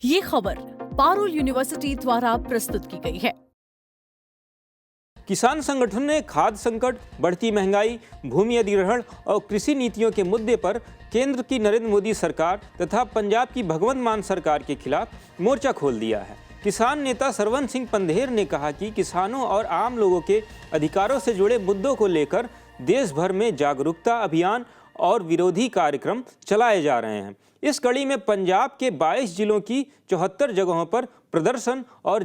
ये खबर पारुल यूनिवर्सिटी द्वारा प्रस्तुत की गई है। किसान संगठन ने खाद्य संकट, बढ़ती महंगाई, भूमि अधिग्रहण और कृषि नीतियों के मुद्दे पर केंद्र की नरेंद्र मोदी सरकार तथा पंजाब की भगवंत मान सरकार के खिलाफ मोर्चा खोल दिया है। किसान नेता सरवन सिंह पंधेर ने कहा कि किसानों और आम लोगों के अधिकारों से जुड़े मुद्दों को लेकर देश भर में जागरूकता अभियान और विरोधी कार्यक्रम चलाए जा रहे हैं। इस कड़ी में पंजाब के 22 जिलों की 74 जगहों पर प्रदर्शन और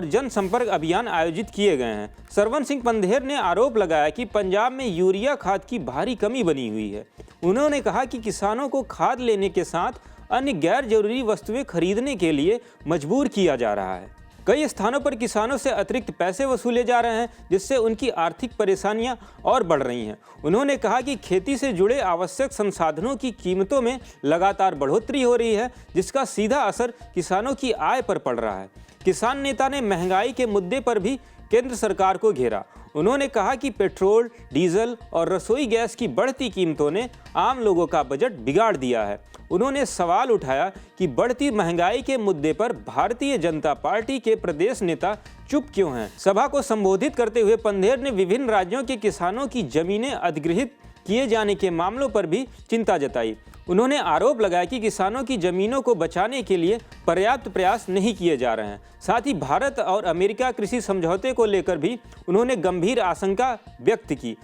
जनसंपर्क अभियान आयोजित किए गए हैं। सरवन सिंह पंधेर ने आरोप लगाया कि पंजाब में यूरिया खाद की भारी कमी बनी हुई है। उन्होंने कहा कि किसानों को खाद लेने के साथ अन्य गैर जरूरी वस्तुएं खरीदने के लिए मजबूर किया जा रहा है। कई स्थानों पर किसानों से अतिरिक्त पैसे वसूले जा रहे हैं, जिससे उनकी आर्थिक परेशानियां और बढ़ रही हैं। उन्होंने कहा कि खेती से जुड़े आवश्यक संसाधनों की कीमतों में लगातार बढ़ोतरी हो रही है, जिसका सीधा असर किसानों की आय पर पड़ रहा है। किसान नेता ने महंगाई के मुद्दे पर भी केंद्र सरकार को घेरा। उन्होंने कहा कि पेट्रोल, डीजल और रसोई गैस की बढ़ती कीमतों ने आम लोगों का बजट बिगाड़ दिया है। उन्होंने सवाल उठाया कि बढ़ती महंगाई के मुद्दे पर भारतीय जनता पार्टी के प्रदेश नेता चुप क्यों हैं। सभा को संबोधित करते हुए पंधेर ने विभिन्न राज्यों के किसानों की जमीनें अधिग्रहित किए जाने के मामलों पर भी चिंता जताई। उन्होंने आरोप लगाया कि किसानों की जमीनों को बचाने के लिए पर्याप्त प्रयास नहीं किए जा रहे हैं। साथ ही भारत और अमेरिका कृषि समझौते को लेकर भी उन्होंने गंभीर आशंका व्यक्त की।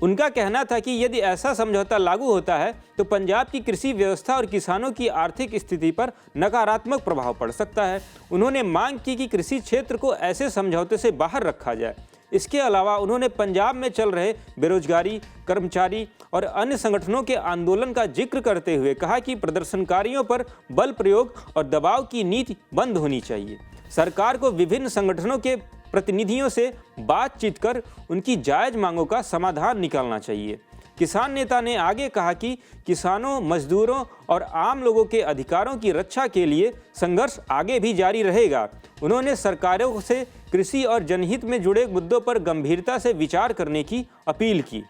उनका कहना था कि यदि ऐसा समझौता लागू होता है तो पंजाब की कृषि व्यवस्था और किसानों की आर्थिक स्थिति पर नकारात्मक प्रभाव पड़ सकता है। उन्होंने मांग की कि कृषि क्षेत्र को ऐसे समझौते से बाहर रखा जाए। इसके अलावा उन्होंने पंजाब में चल रहे बेरोजगारी, कर्मचारी और अन्य संगठनों के आंदोलन का जिक्र करते हुए कहा कि प्रदर्शनकारियों पर बल प्रयोग और दबाव की नीति बंद होनी चाहिए। सरकार को विभिन्न संगठनों के प्रतिनिधियों से बातचीत कर उनकी जायज मांगों का समाधान निकालना चाहिए। किसान नेता ने आगे कहा कि किसानों, मजदूरों और आम लोगों के अधिकारों की रक्षा के लिए संघर्ष आगे भी जारी रहेगा। उन्होंने सरकारों से कृषि और जनहित में जुड़े मुद्दों पर गंभीरता से विचार करने की अपील की।